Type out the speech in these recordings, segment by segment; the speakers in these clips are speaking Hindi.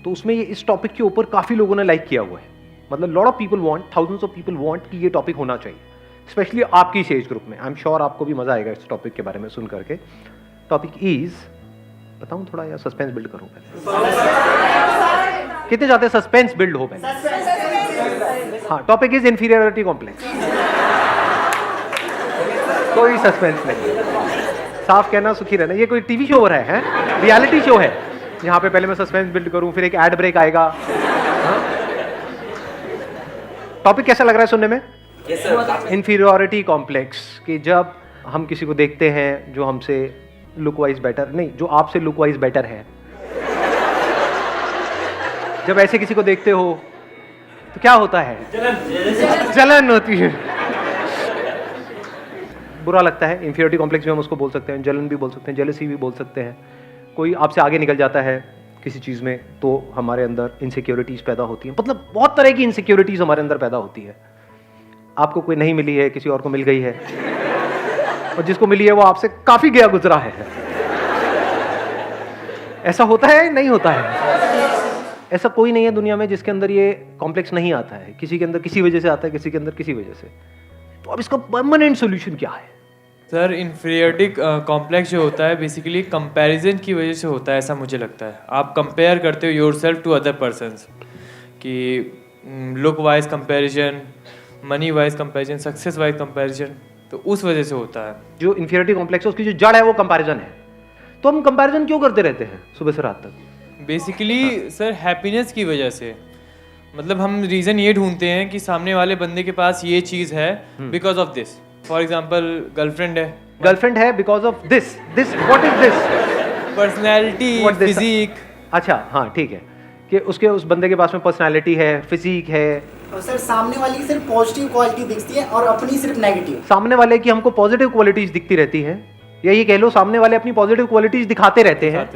तो उसमें ये इस टॉपिक के ऊपर काफ़ी लोगों ने लाइक किया हुआ है, मतलब lot of people want, thousands of people want कि ये टॉपिक होना चाहिए, स्पेशली आपकी इस एज ग्रुप में। आई एम श्योर आपको भी मजा आएगा इस टॉपिक के बारे में सुन करके। टॉपिक इज, बताऊं थोड़ा या सस्पेंस बिल्ड करूं पहले? कितने चाहते हैं सस्पेंस बिल्ड हो पहले? हाँ, टॉपिक इज इंफीरियरिटी कॉम्प्लेक्स। कोई सस्पेंस नहीं, साफ कहना सुखी रहना। ये कोई टीवी शो हो रहा है, रियलिटी शो है, यहाँ पे पहले मैं सस्पेंस बिल्ड करूं, फिर एक एड ब्रेक आएगा। टॉपिक कैसा लग रहा है सुनने में? इंफीरियरिटी कॉम्प्लेक्स, कि जब हम किसी को देखते हैं जो हमसे लुक वाइज बेटर, नहीं, जो आपसे लुक वाइज बेटर है, जब ऐसे किसी को देखते हो तो क्या होता है? जलन होती है, बुरा लगता है। इंफीरियरिटी कॉम्प्लेक्स भी हम उसको बोल सकते हैं, जलन भी बोल सकते हैं, जेलसी भी बोल सकते हैं। कोई आपसे आगे निकल जाता है किसी चीज़ में तो हमारे अंदर इनसिक्योरिटीज़ पैदा होती हैं, मतलब बहुत तरह की इनसिक्योरिटीज़ हमारे अंदर पैदा होती है। आपको कोई नहीं मिली है, किसी और को मिल गई है, और जिसको मिली है वो आपसे काफ़ी गया गुजरा है। ऐसा होता है नहीं होता है? ऐसा कोई नहीं है दुनिया में जिसके अंदर ये कॉम्प्लेक्स नहीं आता है। किसी के अंदर किसी वजह से आता है, किसी के अंदर किसी वजह से। तो अब इसका परमानेंट सोल्यूशन क्या है? सर, इंफीरियरिटी कॉम्प्लेक्स जो होता है बेसिकली कंपैरिजन की वजह से होता है, ऐसा मुझे लगता है। आप कंपेयर करते हो योरसेल्फ टू अदर पर्सन्स, कि look wise comparison, money wise comparison, success wise comparison, तो उस वजह से होता है। जो इंफीरियरिटी कॉम्प्लेक्स है उसकी जो जड़ है वो कंपैरिजन है। तो हम कंपैरिजन क्यों करते रहते हैं सुबह से रात तक? बेसिकली सर हैप्पीनेस की वजह से, मतलब हम रीज़न ये ढूंढते हैं कि सामने वाले बंदे के पास ये चीज़ है because of this. For example girlfriend है because of this what is this? Personality, physique. अच्छा, हाँ ठीक है, कि उसके उस बंदे के पास में पर्सनैलिटी है, फिजिक है। और सर सामने वाले की सिर्फ पॉजिटिव क्वालिटी दिखती है और अपनी सिर्फ नेगेटिव। सामने वाले की हमको पॉजिटिव क्वालिटीज दिखती रहती हैं, या ये कह लो सामने वाले अपनी पॉजिटिव क्वालिटीज दिखाते रहते हैं।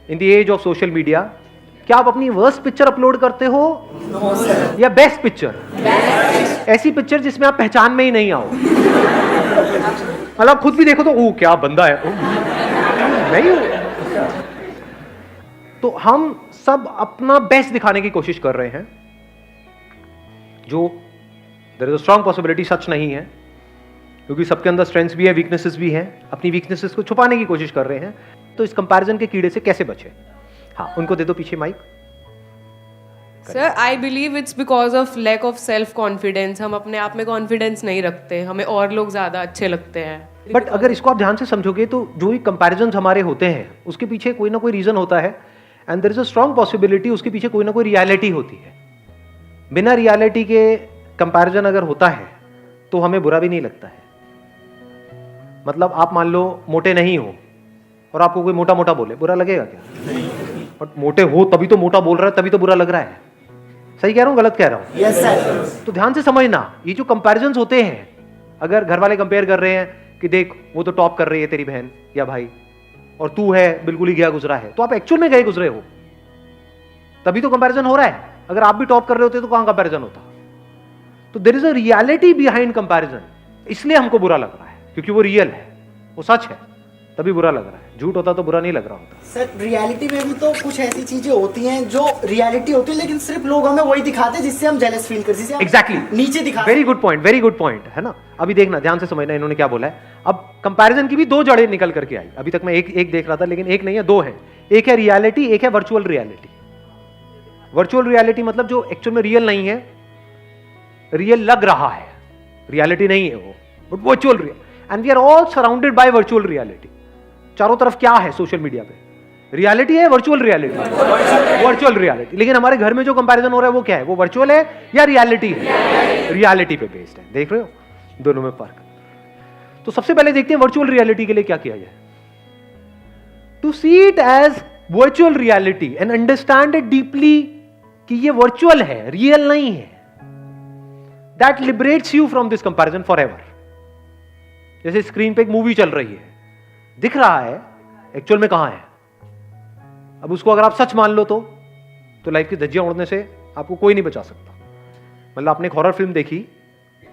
In the age of social media, क्या आप अपनी वर्स्ट पिक्चर अपलोड करते हो या बेस्ट पिक्चर? ऐसी पिक्चर जिसमें आप पहचान में ही नहीं आओ, मतलब खुद भी देखो तो ओ क्या बंदा है, नहीं हो। तो हम सब अपना बेस्ट दिखाने की कोशिश कर रहे हैं, जो there is a strong possibility such नहीं है, क्योंकि सबके अंदर स्ट्रेंथ्स भी है, वीकनेसेस भी हैं। अपनी वीकनेसेस को छुपाने की कोशिश कर रहे हैं। तो इस कंपैरिजन के कीड़े से कैसे बचे? हाँ, उनको दे दो पीछे mike. Sir, I believe it's because of lack of self confidence. हम अपने आप में कॉन्फिडेंस नहीं रखते, हमें और लोग ज्यादा अच्छे लगते हैं। बट अगर इसको आप ध्यान से समझोगे तो जो भी कंपैरिजन हमारे होते हैं उसके पीछे कोई ना कोई रीजन होता है, and there is a strong possibility उसके पीछे कोई ना कोई रियलिटी होती है। बिना रियलिटी के कंपैरिजन अगर होता है तो हमें बुरा भी नहीं लगता है। मतलब आप मान लो मोटे नहीं हो और आपको कोई मोटा मोटा बोले, बुरा लगेगा क्या? बट मोटे हो तभी तो मोटा बोल रहा है, तभी तो बुरा लग रहा है। सही कह रहा हूँ, गलत कह रहा हूँ? Yes sir. तो ध्यान से समझना, ये जो कंपैरिजन्स होते हैं, अगर घर वाले कंपेयर कर रहे हैं कि देख वो तो टॉप कर रही है तेरी बहन या भाई, और तू है बिल्कुल ही गया गुजरा है, तो आप एक्चुअल में गए गुजरे हो, तभी तो कंपैरिजन हो रहा है। अगर आप भी टॉप कर रहे होते तो कहां कंपैरिजन होता? तो there is a reality behind comparison, इसलिए हमको बुरा लग रहा है, क्योंकि वो रियल है, वो सच है, तभी बुरा लग रहा है। झूठ होता तो बुरा नहीं लग रहा होता। सर रियलिटी में भी तो कुछ ऐसी चीजें होती हैं जो रियलिटी होती है, लेकिन सिर्फ लोग हमें वही दिखाते हैं जिससे हम जेलस फील करते हैं, एग्जैक्टली नीचे दिखाते। वेरी गुड पॉइंट है ना। अभी देखना, ध्यान से समझना इन्होंने क्या बोला है। अब कंपैरिजन की भी दो जड़ें निकल करके आई। अभी तक मैं एक देख रहा था, लेकिन एक नहीं है, दो है। एक है रियलिटी, एक है वर्चुअल रियलिटी। वर्चुअल रियलिटी मतलब जो एक्चुअल में रियल नहीं है, रियल लग रहा है, रियलिटी नहीं है वो, but virtual real. And we are all surrounded by virtual reality. चारों तरफ क्या है सोशल मीडिया पे? रियलिटी है, वर्चुअल रियलिटी, वर्चुअल रियलिटी। लेकिन हमारे घर में जो कंपैरिजन हो रहा है वो क्या है? वो वर्चुअल है या रियलिटी है? रियलिटी पे बेस्ड है। देख रहे हो दोनों में फर्क? तो सबसे पहले देखते हैं वर्चुअल रियलिटी के लिए क्या किया जाए। To see it as virtual reality and understand it deeply कि ये वर्चुअल है, रियल नहीं है। That liberates you from this comparison forever. जैसे स्क्रीन पे एक मूवी चल रही है, दिख रहा है, एक्चुअल में कहां है? अब उसको अगर आप सच मान लो तो लाइफ की धज्जियां उड़ने से आपको कोई नहीं बचा सकता। मतलब आपने एक हॉरर फिल्म देखी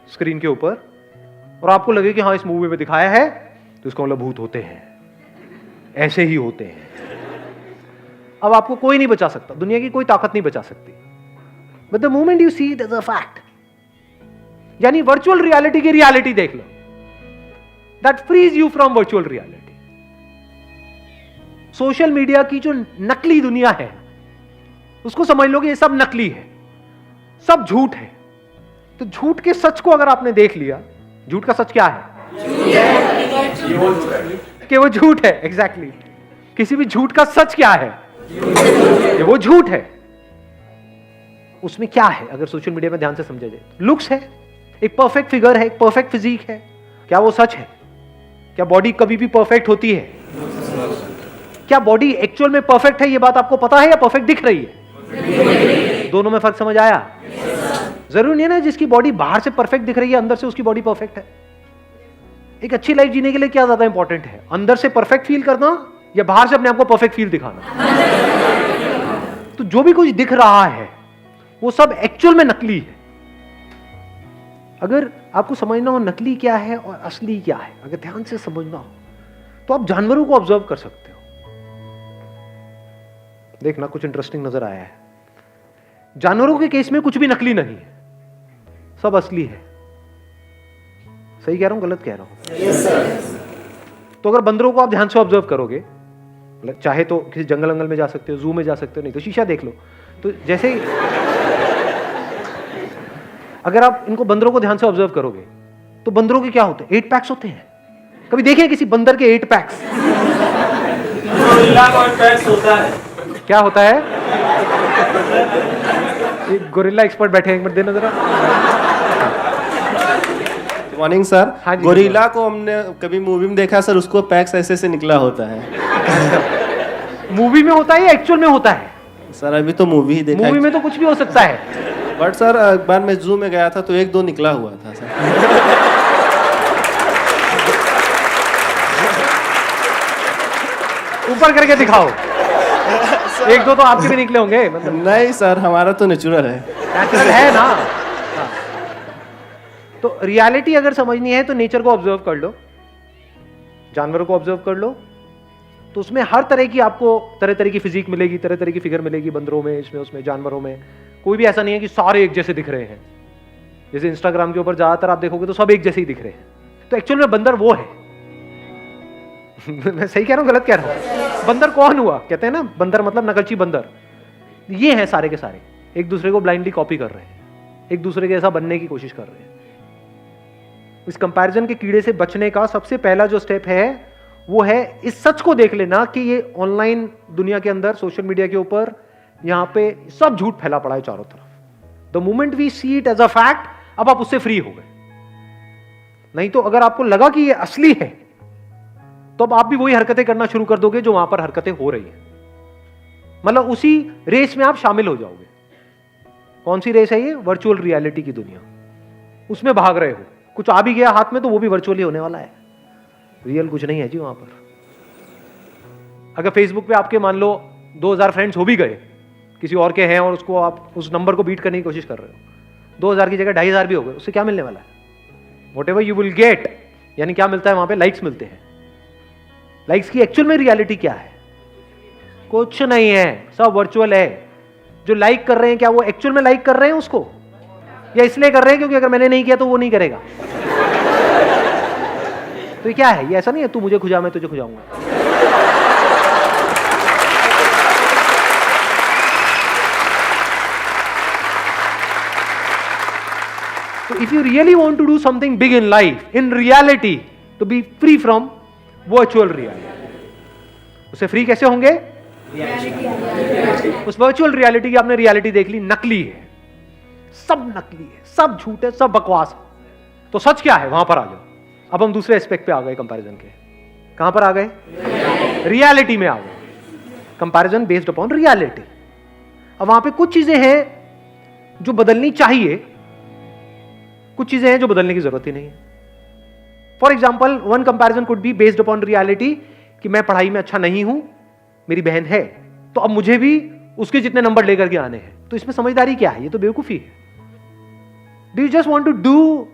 स्क्रीन के ऊपर और आपको लगे कि हाँ इस मूवी में दिखाया है, तो इसका मतलब भूत होते हैं, ऐसे ही होते हैं। अब आपको कोई नहीं बचा सकता, दुनिया की कोई ताकत नहीं बचा सकती। But the moment you see it as a fact, यानी वर्चुअल रियलिटी की रियलिटी देख लो, that freeze you from virtual reality. Social media की जो नकली दुनिया है उसको समझ लो कि ये सब नकली है, सब झूठ है। तो झूठ के सच को अगर आपने देख लिया, झूठ का सच क्या है? कि वो झूठ है। एग्जैक्टली किसी भी झूठ का सच क्या है? कि वो झूठ है। उसमें क्या है अगर सोशल मीडिया में ध्यान से समझा जाए? लुक्स है, एक परफेक्ट फिगर है, एक परफेक्ट फिजिक है। क्या वो सच है? क्या बॉडी कभी भी परफेक्ट होती है? क्या बॉडी एक्चुअल में परफेक्ट है, ये बात आपको पता है, या परफेक्ट दिख रही है? दोनों में फर्क समझ आया? जरूरी नहीं है ना जिसकी बॉडी बाहर से परफेक्ट दिख रही है अंदर से उसकी बॉडी परफेक्ट है। एक अच्छी लाइफ जीने के लिए क्या ज्यादा इंपॉर्टेंट है, अंदर से परफेक्ट फील करना या बाहर से अपने आप को परफेक्ट फील दिखाना? तो जो भी कुछ दिख रहा है वो सब एक्चुअल में नकली है। अगर आपको समझना हो नकली क्या है और असली क्या है, अगर ध्यान से समझना हो तो आप जानवरों को ऑब्जर्व कर सकते हो। देखना कुछ इंटरेस्टिंग नजर आया है। जानवरों के केस में कुछ भी नकली नहीं है, सब असली है। सही कह रहा हूं, गलत कह रहा हूं? Yes sir. तो अगर बंदरों को आप ध्यान से ऑब्जर्व करोगे, चाहे तो किसी जंगल में जा सकते हो, जू में जा सकते हो, नहीं तो शीशा देख लो। तो जैसे ही अगर आप इनको बंदरों को ध्यान से ऑब्जर्व करोगे तो बंदरों के क्या होते हैं? 8 पैक्स होते हैं। कभी देखे किसी बंदर के 8 पैक्स? होता है। क्या होता है? एक गोरिल्ला एक्सपर्ट बैठे हैं, एक मिनट देना जरा। Morning sir. हाँ जी, गोरिल्ला को हमने कभी मूवी में देखा सर, उसको पैक्स ऐसे से निकला होता है। मूवी में होता है या एक्चुअल में होता है? सर अभी तो मूवी ही देखा। मूवी में तो कुछ भी हो सकता है। बट सर एक बार मैं जू में गया था तो 1-2 निकला हुआ था सर। ऊपर करके दिखाओ। 1-2 तो आपके भी निकले होंगे, मतलब नहीं सर, हमारा तो नेचुरल है। नेचुरल है ना। हाँ। तो रियलिटी अगर समझनी है तो नेचर को ऑब्जर्व कर लो, जानवरों को ऑब्जर्व कर लो, तो उसमें हर तरह की आपको तरह तरह की फिजिक मिलेगी, तरह तरह की फिगर मिलेगी। बंदरों में, इसमें, उसमें, जानवरों में कोई भी ऐसा नहीं है कि सारे एक जैसे दिख रहे हैं। जैसे इंस्टाग्राम के ऊपर ज्यादातर आप देखोगे तो सब एक जैसे ही दिख रहे हैं। तो एक्चुअल में बंदर वो है। मैं सही कह रहा हूं, गलत कह रहा हूं? बंदर कौन हुआ? कहते हैं ना बंदर मतलब नकलची बंदर। ये हैं सारे के सारे, एक दूसरे को ब्लाइंडली कॉपी कर रहे हैं, एक दूसरे के ऐसा बनने की कोशिश कर रहे हैं। इस कंपैरिजन के कीड़े से बचने का सबसे पहला जो स्टेप है वो है इस सच को देख लेना कि ये ऑनलाइन दुनिया के अंदर, सोशल मीडिया के ऊपर, यहां पे सब झूठ फैला पड़ा है चारों तरफ। The moment we see it as a fact, अब आप उससे फ्री हो गए। नहीं तो अगर आपको लगा कि ये असली है तो अब आप भी वही हरकतें करना शुरू कर दोगे जो वहां पर हरकतें हो रही हैं। मतलब उसी रेस में आप शामिल हो जाओगे। कौन सी रेस है ये? वर्चुअल रियलिटी की दुनिया। उसमें भाग रहे हो, कुछ आ भी गया हाथ में तो वो भी वर्चुअली होने वाला है, रियल कुछ नहीं है जी वहां पर। अगर फेसबुक पे आपके मान लो 2000 फ्रेंड्स हो भी गए, किसी और के हैं, और उसको आप उस नंबर को बीट करने की कोशिश कर रहे हो, 2000 की जगह 2500 भी हो गए, उससे क्या मिलने वाला है? What ever you will get, यानी क्या मिलता है वहां पे? लाइक्स मिलते हैं। लाइक्स की एक्चुअल में रियलिटी क्या है? कुछ नहीं है, सब वर्चुअल है। जो लाइक कर रहे हैं, क्या वो एक्चुअल में लाइक कर रहे हैं उसको, या इसलिए कर रहे हैं क्योंकि अगर मैंने नहीं किया तो वो नहीं करेगा? तो ये क्या है? ये ऐसा नहीं है तू मुझे खुजा मैं तुझे खुजाऊंगा। So if you really want to do something big in life, in reality, to be free from virtual reality, उससे फ्री कैसे होंगे? उस वर्चुअल रियलिटी की आपने रियलिटी देख ली, नकली है, सब नकली है, सब झूठ है, सब बकवास है। तो सच क्या है? वहां पर आ जाओ। अब हम दूसरे एस्पेक्ट पे आ गए कंपैरिजन के। कहां पर आ गए? रियलिटी में आ गए। Comparison based upon reality. अब वहां पे कुछ चीजें हैं जो बदलनी चाहिए, कुछ चीजें हैं जो बदलने की जरूरत ही नहीं है। For example, one comparison could be based upon reality कि मैं पढ़ाई में अच्छा नहीं हूं, मेरी बहन है, तो अब मुझे भी उसके जितने नंबर लेकर के आने हैं। तो इसमें समझदारी क्या है? ये तो बेवकूफी है। Do you just want to do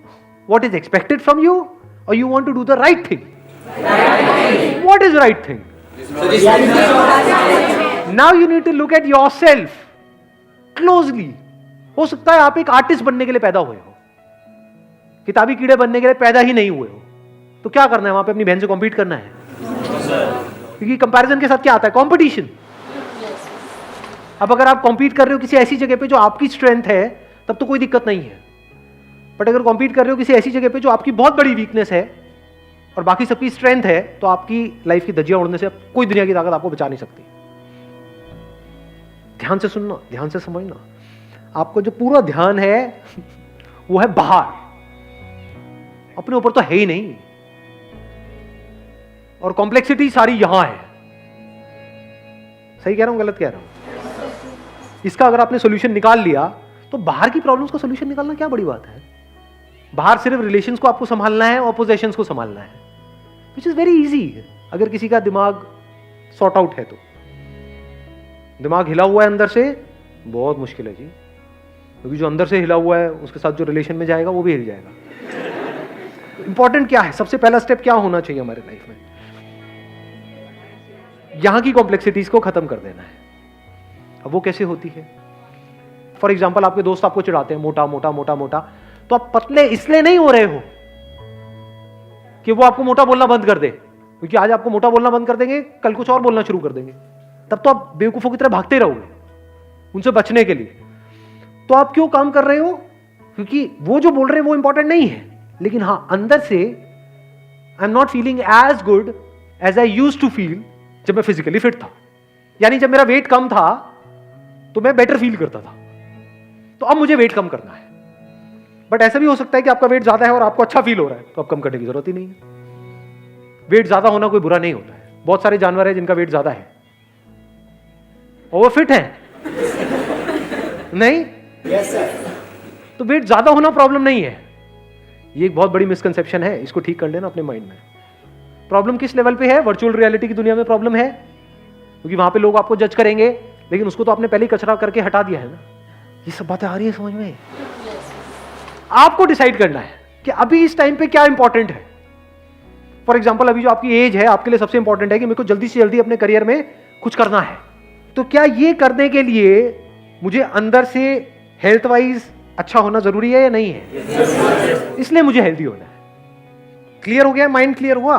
what is expected from you, और you want to do the right thing? What is right thing? Now you need to look at yourself closely. हो सकता है आप एक आर्टिस्ट बनने के लिए पैदा हुए हो, किताबी कीड़े बनने के लिए पैदा ही नहीं हुए हो, तो क्या करना है वहां पे? अपनी बहन से कॉम्पीट करना है, क्योंकि कंपैरिजन के साथ क्या आता है? कंपटीशन। अब अगर आप कॉम्पीट कर रहे हो किसी ऐसी जगह पे जो आपकी स्ट्रेंथ है, तब तो कोई दिक्कत नहीं है। बट अगर कॉम्पीट कर रहे हो किसी ऐसी जगह पे जो आपकी बहुत बड़ी वीकनेस है और बाकी सबकी स्ट्रेंथ है, तो आपकी लाइफ की धज्जियां उड़ने से कोई दुनिया की ताकत आपको बचा नहीं सकती। ध्यान से सुनना, ध्यान से समझना। आपको जो पूरा ध्यान है वो है बाहर, अपने ऊपर तो है ही नहीं, और कॉम्प्लेक्सिटी सारी यहां है। सही कह रहा हूं, गलत कह रहा हूं? इसका अगर आपने सॉल्यूशन निकाल लिया, तो बाहर की प्रॉब्लम्स का सॉल्यूशन निकालना क्या बड़ी बात है? बाहर सिर्फ रिलेशंस को आपको संभालना है और पोजेशंस को संभालना है, विच इज वेरी इजी। अगर किसी का दिमाग सॉर्ट आउट है तो। दिमाग हिला हुआ है अंदर से, बहुत मुश्किल है जी, क्योंकि जो अंदर से हिला हुआ है उसके साथ जो रिलेशन में जाएगा वो भी हिल जाएगा। इंपॉर्टेंट क्या है? सबसे पहला स्टेप क्या होना चाहिए हमारे लाइफ में? यहां की कॉम्प्लेक्सिटीज को खत्म कर देना है। अब वो कैसे होती है? फॉर एग्जाम्पल, आपके दोस्त आपको चिढ़ाते हैं, मोटा मोटा मोटा मोटा, तो आप पतले इसलिए नहीं हो रहे हो कि वो आपको मोटा बोलना बंद कर दे, क्योंकि आज आपको मोटा बोलना बंद कर देंगे, कल कुछ और बोलना शुरू कर देंगे, तब तो आप बेवकूफों की तरह भागते रहोगे उनसे बचने के लिए। तो आप क्यों काम कर रहे हो? क्योंकि वो जो बोल रहे हैं वो इंपॉर्टेंट नहीं है, लेकिन हां, अंदर से I am not feeling as good as I used to feel जब मैं फिजिकली फिट था। यानी जब मेरा वेट कम था तो मैं बेटर फील करता था, तो अब मुझे वेट कम करना है। बट ऐसा भी हो सकता है कि आपका वेट ज्यादा है और आपको अच्छा फील हो रहा है, तो अब कम करने की जरूरत ही नहीं है। वेट ज्यादा होना कोई बुरा नहीं होता है। बहुत सारे जानवर हैं जिनका वेट ज्यादा है और वो फिट है नहीं? Yes sir. तो वेट ज्यादा होना प्रॉब्लम नहीं है। ये एक बहुत बड़ी मिसकंसेप्शन है, इसको ठीक कर लेना अपने माइंड में। प्रॉब्लम किस लेवल पे है? वर्चुअल रियलिटी की दुनिया में प्रॉब्लम है, क्योंकि वहां पे लोग आपको जज करेंगे, लेकिन उसको तो आपने पहले ही कचरा करके हटा दिया है ना। ये सब बातें आ रही है समझ में? आपको डिसाइड करना है कि अभी इस टाइम पे क्या इंपॉर्टेंट है। फॉर एग्जाम्पल, अभी जो आपकी एज है, आपके लिए सबसे इंपॉर्टेंट है कि मेरे को जल्दी से जल्दी अपने करियर में कुछ करना है। तो क्या ये करने के लिए मुझे अंदर से हेल्थ वाइज अच्छा होना जरूरी है या नहीं है? इसलिए मुझे हेल्दी होना है। क्लियर हो गया? माइंड क्लियर हुआ?